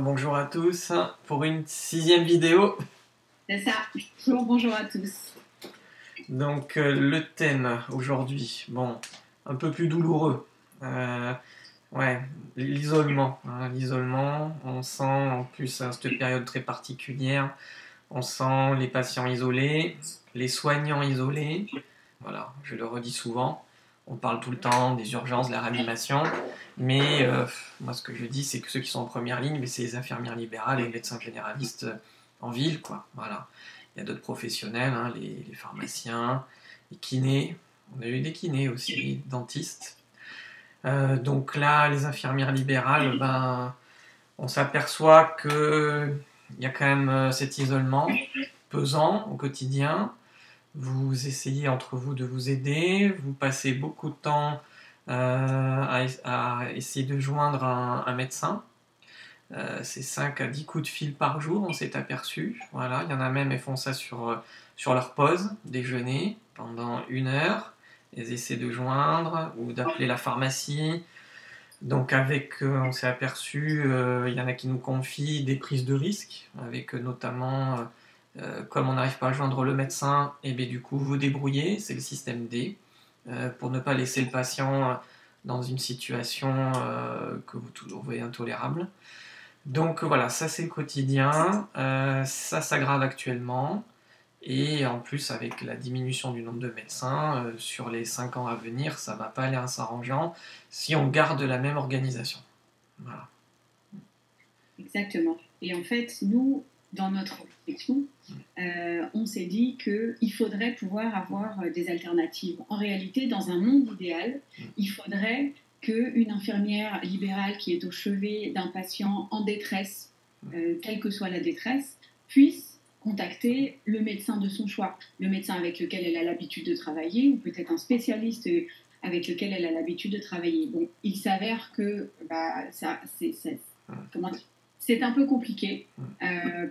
bonjour à tous pour une 6e vidéo. C'est ça, bonjour à tous. Donc le thème aujourd'hui, bon, un peu plus douloureux. Ouais, l'isolement. L'isolement, on sent en plus cette période très particulière, on sent les patients isolés, les soignants isolés. Voilà, je le redis souvent. On parle tout le temps des urgences, de la réanimation, mais moi ce que je dis c'est que ceux qui sont en première ligne, c'est les infirmières libérales et les médecins généralistes en ville, quoi. Voilà. Il y a d'autres professionnels, les pharmaciens, les kinés, on a eu des kinés aussi, dentistes. Donc là, les infirmières libérales, on s'aperçoit qu'il y a quand même cet isolement pesant au quotidien. Vous essayez entre vous de vous aider, vous passez beaucoup de temps à essayer de joindre un médecin. C'est 5 à 10 coups de fil par jour, on s'est aperçu. Voilà, il y en a même, elles font ça sur leur pause déjeuner pendant 1 heure. Elles essaient de joindre ou d'appeler la pharmacie. Donc on s'est aperçu, il y en a qui nous confient des prises de risques, avec notamment... comme on n'arrive pas à joindre le médecin, et bien du coup vous débrouillez, c'est le système D, pour ne pas laisser le patient dans une situation que vous trouvez intolérable. Donc voilà, ça c'est le quotidien, ça s'aggrave actuellement, et en plus avec la diminution du nombre de médecins, sur les 5 ans à venir, ça ne va pas aller en s'arrangeant si on garde la même organisation. Voilà. Exactement. Et en fait, nous, dans notre réflexion, on s'est dit qu'il faudrait pouvoir avoir des alternatives. En réalité, dans un monde idéal, il faudrait qu'une infirmière libérale qui est au chevet d'un patient en détresse, quelle que soit la détresse, puisse contacter le médecin de son choix, le médecin avec lequel elle a l'habitude de travailler, ou peut-être un spécialiste avec lequel elle a l'habitude de travailler. Bon, il s'avère que c'est un peu compliqué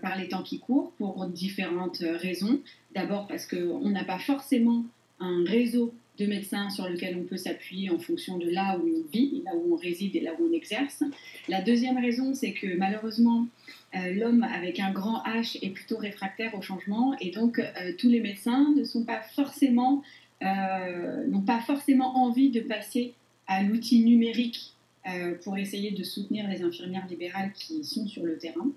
par les temps qui courent pour différentes raisons. D'abord parce qu'on n'a pas forcément un réseau de médecins sur lequel on peut s'appuyer en fonction de là où on vit, là où on réside et là où on exerce. La deuxième raison, c'est que malheureusement, l'homme avec un grand H est plutôt réfractaire au changement, et donc tous les médecins n'ont pas forcément envie de passer à l'outil numérique pour essayer de soutenir les infirmières libérales qui sont sur le terrain.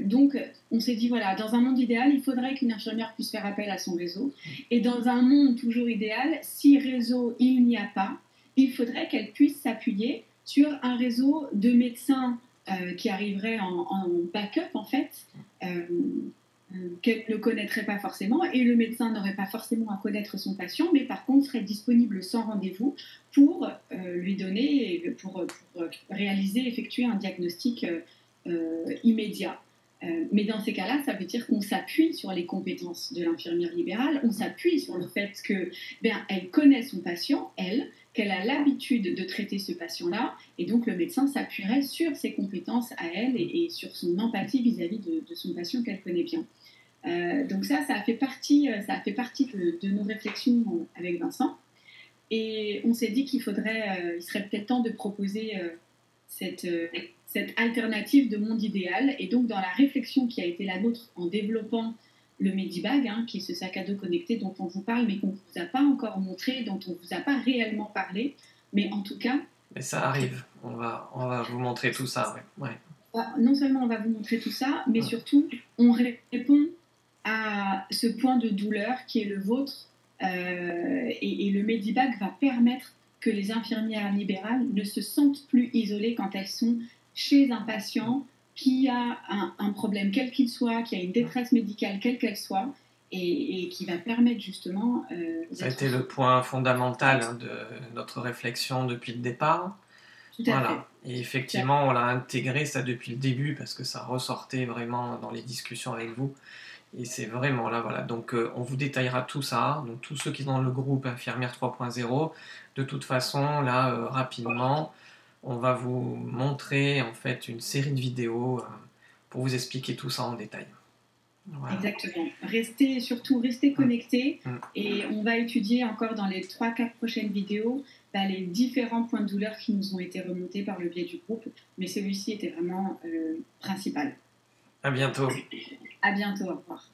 Donc, on s'est dit, voilà, dans un monde idéal, il faudrait qu'une infirmière puisse faire appel à son réseau. Et dans un monde toujours idéal, si réseau il n'y a pas, il faudrait qu'elle puisse s'appuyer sur un réseau de médecins qui arriveraient en backup, en fait, qu'elle ne connaîtrait pas forcément, et le médecin n'aurait pas forcément à connaître son patient, mais par contre serait disponible sans rendez-vous pour lui donner, pour réaliser, effectuer un diagnostic immédiat. Mais dans ces cas-là, ça veut dire qu'on s'appuie sur les compétences de l'infirmière libérale, on s'appuie sur le fait qu'elle connaît son patient, qu'elle a l'habitude de traiter ce patient-là, et donc le médecin s'appuierait sur ses compétences à elle et sur son empathie vis-à-vis de son patient qu'elle connaît bien. Donc ça a fait partie de nos réflexions avec Vincent, et on s'est dit il serait peut-être temps de proposer cette alternative de monde idéal. Et donc, dans la réflexion qui a été la nôtre en développant le Medibag, qui est ce sac à dos connecté dont on vous parle, mais qu'on ne vous a pas encore montré, dont on ne vous a pas réellement parlé, mais en tout cas... Mais ça arrive, on va vous montrer tout ça. Ouais. Non seulement on va vous montrer tout ça, mais surtout, on répond à ce point de douleur qui est le vôtre, et le Medibag va permettre que les infirmières libérales ne se sentent plus isolées quand elles sont chez un patient qui a un problème quel qu'il soit, qui a une détresse médicale quelle qu'elle soit, et qui va permettre justement... ça a été le point fondamental de notre réflexion depuis le départ. Tout à fait. Et effectivement, on l'a intégré ça depuis le début parce que ça ressortait vraiment dans les discussions avec vous. Et c'est vraiment là, voilà. Donc, on vous détaillera tout ça. Donc, tous ceux qui sont dans le groupe Infirmière 3.0, de toute façon, là, rapidement, on va vous montrer en fait une série de vidéos pour vous expliquer tout ça en détail. Voilà. Exactement. Restez connectés et on va étudier encore dans les 3-4 prochaines vidéos les différents points de douleur qui nous ont été remontés par le biais du groupe, mais celui-ci était vraiment principal. À bientôt. À bientôt, au revoir.